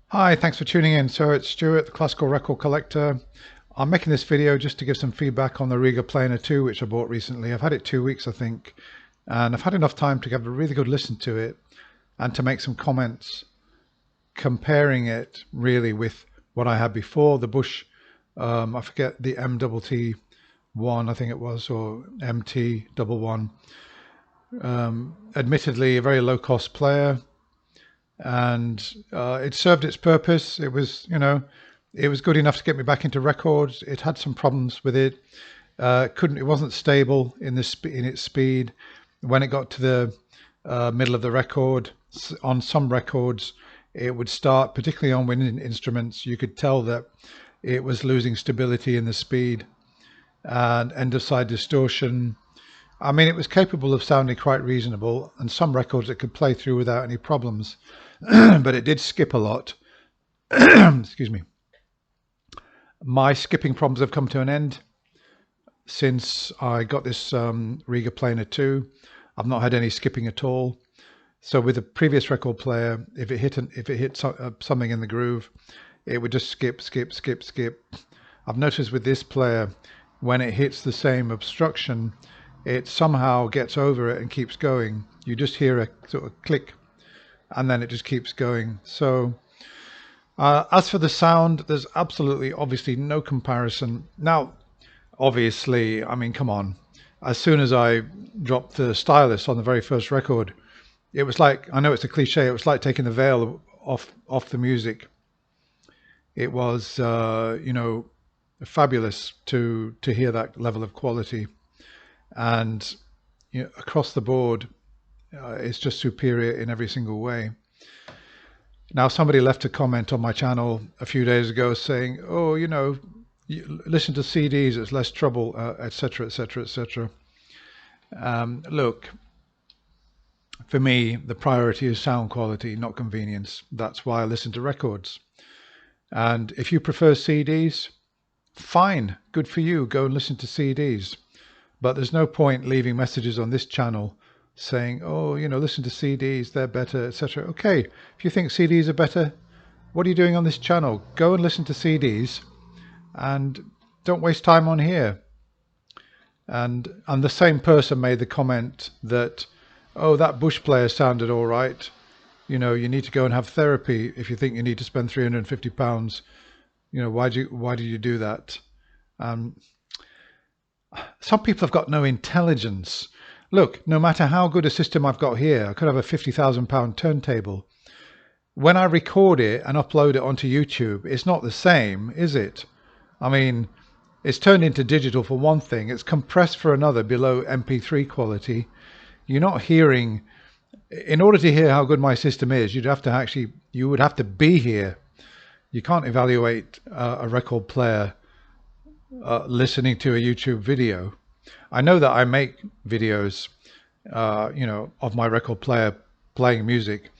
Hi, thanks for tuning in. So it's Stuart, the classical record collector. I'm making this video just to give some feedback on the Rega Planar 2, which I bought recently. I've had it 2 weeks, I think, and I've had enough time to have a really good listen to it and to make some comments comparing it really with what I had before, the Bush, I forget the MTT1, I think it was, or MT11. Admittedly, a very low cost player, and it served its purpose. It was, it was good enough to get me back into records. It had some problems with it. It wasn't stable in in its speed. When it got to the middle of the record, on some records, it would start, particularly on wind instruments, you could tell that it was losing stability in the speed and end of side distortion. I mean, it was capable of sounding quite reasonable, and some records it could play through without any problems, but it did skip a lot. Excuse me. My skipping problems have come to an end since I got this Rega Planar 2. I've not had any skipping at all. So with the previous record player, if it hit something in the groove, it would just skip, skip, skip, skip. I've noticed with this player, when it hits the same obstruction, it somehow gets over it and keeps going. You just hear a sort of click, and then it just keeps going. So as for the sound, there's obviously no comparison. Now, obviously, I mean, come on. As soon as I dropped the stylus on the very first record, it was like, I know it's a cliche, it was like taking the veil off the music. It was, fabulous to hear that level of quality. And across the board, it's just superior in every single way. Now, somebody left a comment on my channel a few days ago saying, oh, you listen to CDs, it's less trouble, etc., etc., etc. Look, for me, the priority is sound quality, not convenience. That's why I listen to records. And if you prefer CDs, fine, good for you, go and listen to CDs. But there's no point leaving messages on this channel saying, oh, listen to CDs, they're better, etc. Okay, if you think CDs are better, what are you doing on this channel? Go and listen to CDs and don't waste time on here. And the same person made the comment that, oh, that Bush player sounded all right. You need to go and have therapy if you think you need to spend £350. Why did you do that? Some people have got no intelligence. Look, no matter how good a system I've got here, I could have a £50,000 turntable. When I record it and upload it onto YouTube, it's not the same, is it? I mean, it's turned into digital for one thing, it's compressed for another below MP3 quality. You're not hearing, in order to hear how good my system is, you would have to be here. You can't evaluate a record player listening to a YouTube video. I know that I make videos, of my record player playing music.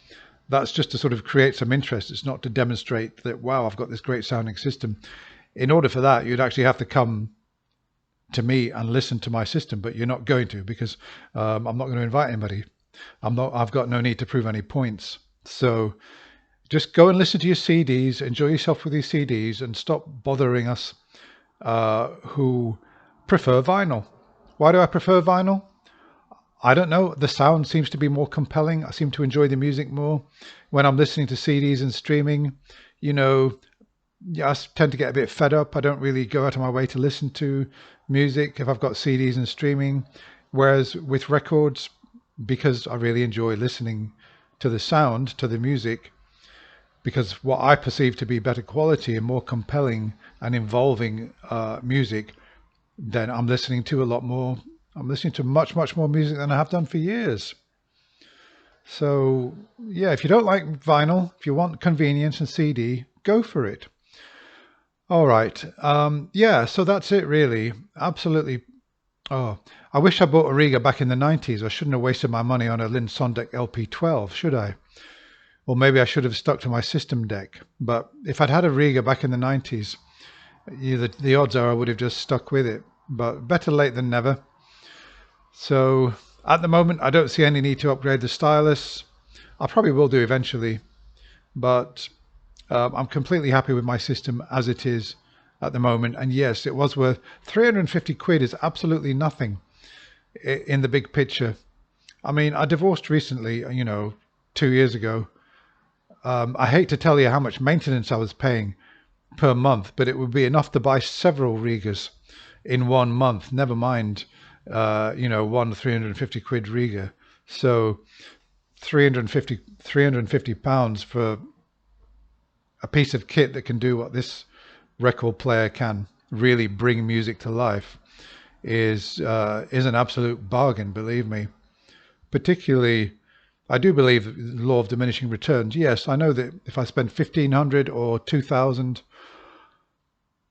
That's just to sort of create some interest. It's not to demonstrate that, wow, I've got this great sounding system. In order for that, you'd actually have to come to me and listen to my system, but you're not going to, because I'm not going to invite anybody. I've got no need to prove any points. So just go and listen to your CDs, enjoy yourself with these CDs, and stop bothering us who prefer vinyl. Why do I prefer vinyl? I don't know. The sound seems to be more compelling. I seem to enjoy the music more. When I'm listening to CDs and streaming, I tend to get a bit fed up. I don't really go out of my way to listen to music if I've got CDs and streaming. Whereas with records, because I really enjoy listening to the sound, to the music, because what I perceive to be better quality and more compelling and involving music, then I'm listening to a lot more. I'm listening to much, much more music than I have done for years. So yeah, if you don't like vinyl, if you want convenience and CD, go for it. All right. Yeah, so that's it really. Absolutely. Oh, I wish I bought a Rega back in the 90s. I shouldn't have wasted my money on a Lynn Sondek LP12, should I? Or maybe I should have stuck to my system deck. But if I'd had a Rega back in the 90s, the odds are I would have just stuck with it. But better late than never. So at the moment, I don't see any need to upgrade the stylus. I probably will do eventually. But I'm completely happy with my system as it is at the moment. And yes, it was worth 350 quid is absolutely nothing in the big picture. I mean, I divorced recently, 2 years ago. I hate to tell you how much maintenance I was paying per month, but it would be enough to buy several Regas in 1 month. Never mind, one 350 quid Rega. So 350 pounds for a piece of kit that can do what this record player can, really bring music to life, is an absolute bargain, believe me. Particularly, I do believe the law of diminishing returns. Yes, I know that if I spend 1,500 or 2,000,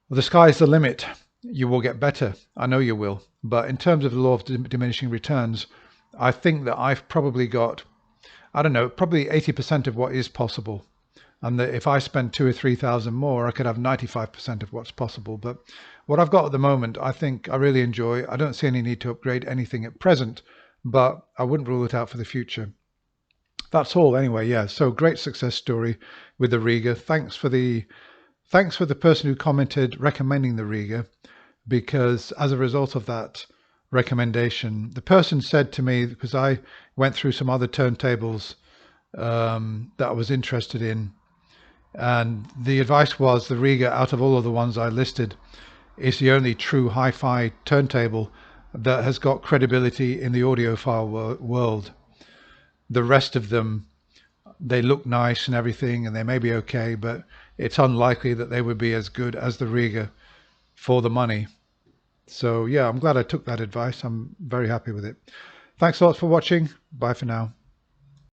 the sky's the limit. You will get better. I know you will. But in terms of the law of diminishing returns, I think that I've probably got, I don't know, probably 80% of what is possible. And that if I spend 2 or 3,000 more, I could have 95% of what's possible. But what I've got at the moment, I think I really enjoy. I don't see any need to upgrade anything at present, but I wouldn't rule it out for the future. That's all anyway. Yeah, so great success story with the Rega. Thanks for the person who commented recommending the Rega, because as a result of that recommendation, the person said to me, because I went through some other turntables that I was interested in, and the advice was the Rega, out of all of the ones I listed, is the only true hi-fi turntable that has got credibility in the audiophile world. The rest of them, they look nice and everything, and they may be okay, but it's unlikely that they would be as good as the Rega for the money. So yeah, I'm glad I took that advice. I'm very happy with it. Thanks a lot for watching. Bye for now.